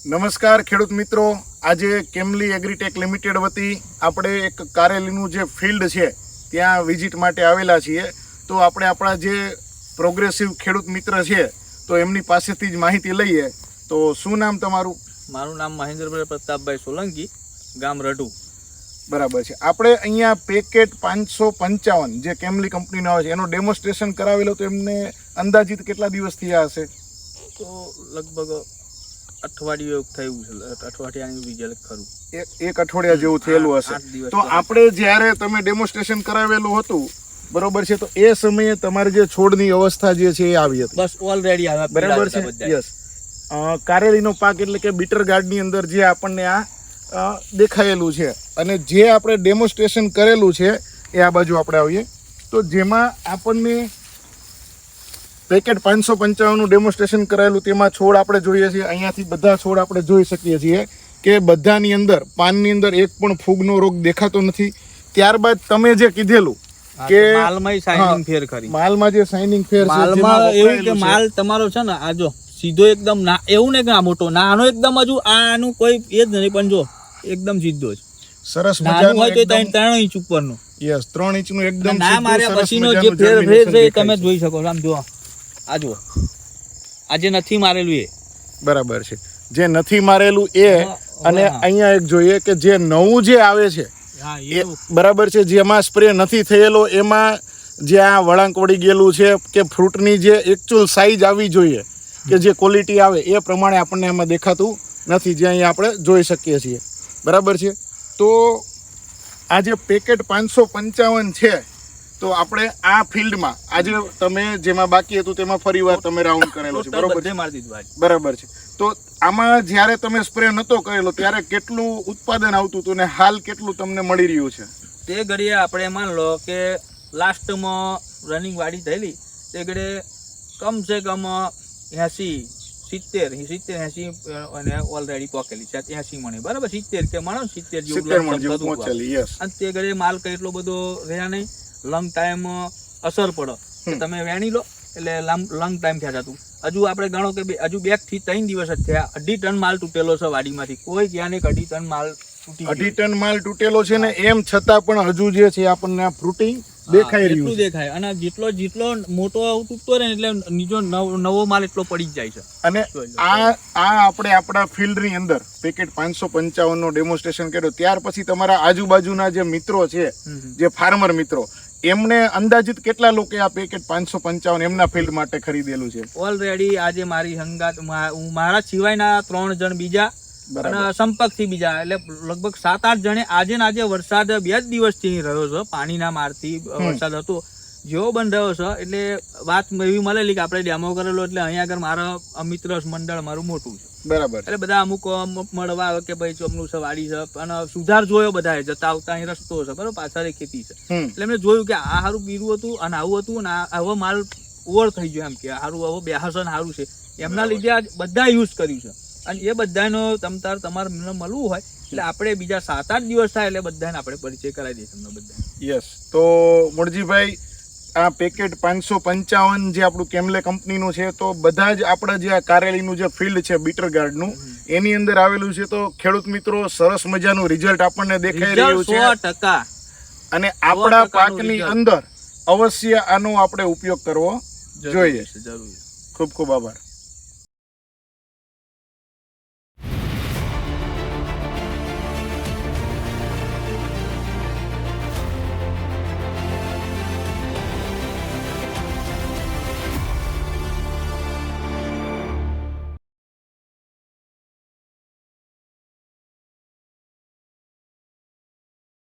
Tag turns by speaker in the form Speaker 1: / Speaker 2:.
Speaker 1: નમસ્કાર ખેડૂત મિત્રો, આજે કેમલી એગ્રીટેક લિમિટેડ વતી આપણે એક કારેલીનું જે ફિલ્ડ છે ત્યાં વિઝિટ માટે આવેલા છીએ. તો આપણે આપણા જે પ્રોગ્રેસિવ ખેડૂત મિત્ર છે તો એમની પાસેથી જ માહિતી લઈએ. તો શું નામ તમારું?
Speaker 2: મારું નામ મહેન્દ્રભાઈ પ્રતાપભાઈ સોલંકી, ગામ રઢુ.
Speaker 1: બરાબર છે. આપણે અહીંયા પેકેટ 555 જે કેમલી કંપનીનો આવે છે એનો ડેમોન્સ્ટ્રેશન કરાવેલો, તો એમને અંદાજિત કેટલા દિવસ થયા હશે?
Speaker 2: તો લગભગ અઠવાડિયું થયું છે, અઠવાડિયાનું રિઝલ્ટ ખરું.
Speaker 1: એક અઠવાડિયા જેવું થયેલું હશે. તો આપણે જ્યારે તમે ડેમોન્સ્ટ્રેશન કરાવેલું હતું, બરોબર છે, તો એ સમયે તમારી જે છોડની અવસ્થા જે છે એ આવી હતી?
Speaker 2: બસ ઓલરેડી આવ્યા.
Speaker 1: બરાબર છે. યસ. કારેલીનો પાક એટલે કે બીટર ગાર્ડની અંદર જે આપણને આ દેખાયેલું છે અને જે આપણે ડેમોન્સ્ટ્રેશન કરેલું છે એ આ બાજુ આપણે આવીએ તો જેમાં આપણને પેકેટ 555 નું ડેમોન્સ્ટ્રેશન કરાયેલું, તેમાં છોડ આપણે જોઈએ છીએ. અહીંયાથી બધા છોડ આપણે જોઈ શકીએ છીએ કે બધાની અંદર પાનની અંદર એક પણ ફૂગનો રોગ દેખાતો નથી. ત્યારબાદ તમે જે કીધેલું કે
Speaker 2: માલમાં શાઇનિંગ ફેર ખરી,
Speaker 1: માલમાં જે શાઇનિંગ ફેર છે,
Speaker 2: માલમાં એવું કે માલ તમારો છે ને આ જો સીધો એકદમ ના, એવું ને કે આ મોટો નાનો એકદમ, હજુ આનું કોઈ એ જ નહીં, પણ જો એકદમ સીધો જ
Speaker 1: સરસ
Speaker 2: મજાનો હોય તો 3 ઇંચ ઉપરનો.
Speaker 1: યસ, 3 ઇંચનું એકદમ
Speaker 2: ના માર્યા પછીનો જે ફેર છે તમે જોઈ શકો છો. આમ જો આ જુઓ, આ જે નથી મારેલું એ
Speaker 1: બરાબર છે, જે નથી મારેલું એ. અને અહીંયા એક જોઈએ કે જે નવું જે આવે છે એ બરાબર છે, જેમાં સ્પ્રે નથી થયેલો, એમાં જે આ વળાંક વળી ગયેલું છે કે ફ્રૂટની જે એકચ્યુઅલ સાઈઝ આવી જોઈએ કે જે ક્વોલિટી આવે એ પ્રમાણે આપણને એમાં દેખાતું નથી, જે અહીંયા આપણે જોઈ શકીએ છીએ. બરાબર છે. તો આ જે પેકેટ 555 છે, તો આપણે આ ફિલ્ડમાં આજે તમે જેમાં બાકી હતું તેમાં ફરીવાર તમે રાઉન્ડ કરેલો છે, બરોબર છે? બરાબર છે. તો આમાં જ્યારે તમે સ્પ્રે નતો કરેલો ત્યારે કેટલું ઉત્પાદન આવતું હતું ને હાલ કેટલું તમને મળી રહ્યું છે?
Speaker 2: તે ઘડીએ આપણે માન લો કે લાસ્ટમાં રનિંગ વાડી થયેલી તે ઘડે કમસે કમ 80 અને ઓલરેડી પોકેલી છે 80 મણે. બરાબર, 70 કે મણો 70 જેવું પહોંચેલી. અને તે ઘડે માલ કઈ એટલો બધો રહ્યા નહીં, લોંગ ટાઈમ અસર પડે કે તમે વેણી લો એટલે લોંગ ટાઈમ થયા જતું. હજુ આપણે ગણો કે હજુ 2 થી 3 દિવસ જ થયા, 2.5 ટન માલ તૂટેલો છે વાડીમાંથી. કોઈ ત્યાં ને 2.5 ટન માલ તૂટી, 2.5 ટન માલ તૂટેલો છે ને એમ છતાં પણ હજુ જે છે આપણને ફ્રૂટિંગ દેખાઈ રહ્યું છે. દેખાય અને જેટલો મોટો તૂટતો રહે એટલે નીચો નવો માલ એટલો પડી જ જાય છે. અને આ આપણે આપણા ફિલ્ડની અંદર પેકેટ 555 નો ડેમોન્સ્ટ્રેશન કર્યો, ત્યાર પછી તમારા આજુબાજુના જે મિત્રો છે, જે ફાર્મર મિત્રો, એમને અંદાજિત કેટલા લોકો આ પેકેટ 555 એમના ફિલ્ડ માટે ખરીદેલું છે? ઓલરેડી આજે મારી સંગાત મારા સિવાયના 3 જણ બીજા અને સંપર્કથી બીજા, એટલે લગભગ 7-8 જણે આજે વરસાદ 2 જ દિવસથી રહ્યો છે, પાણીના મારથી વરસાદ હતો, જેવો બંધ રહ્યો છે એટલે વાત એવી મળેલી કે આપણે ડેમો કરેલો એટલે અહીંયા આગળ મારા મિત્ર મંડળ મારું મોટું છે. બરાબર. એટલે બધા અમુક મળવા આવે કે ભાઈ ચોમનું છે, વાડી છે, અને સુધાર જોયો બધા જતા આવતા અહીં રસ્તો છે, બરાબર, પાછળ ખેતી છે. એટલે એમને જોયું કે આ સારું બીરું હતું અને આવું હતું અને આવો માલ ઓવર થઈ ગયો, એમ કે સારું આવો બેહાસન સારું છે, એમના લીધે આ બધા યુઝ કર્યું છે. અને એ બધાનો તમારે મળવું હોય એટલે આપણે બીજા 7-8 દિવસ થાય એટલે બધાને આપણે પરિચય કરાવી દઈએ તમને બધા. યસ.
Speaker 1: તો મુરજીભાઈ, આ પેકેટ 555 જે આપણું કેમલે કંપનીનું છે, તો બધા જ આપણા જે આ કારેલીનું જે ફિલ્ડ છે બીટર ગાર્ડનું એની અંદર આવેલું છે. તો ખેડૂત મિત્રો, સરસ મજાનું રિઝલ્ટ આપણને દેખાઈ રહ્યું છે
Speaker 2: 100%.
Speaker 1: અને આપણા પાકની અંદર અવશ્ય આનો આપણે ઉપયોગ કરવો જોઈએ.
Speaker 2: જરૂર.
Speaker 1: ખૂબ ખૂબ આભાર.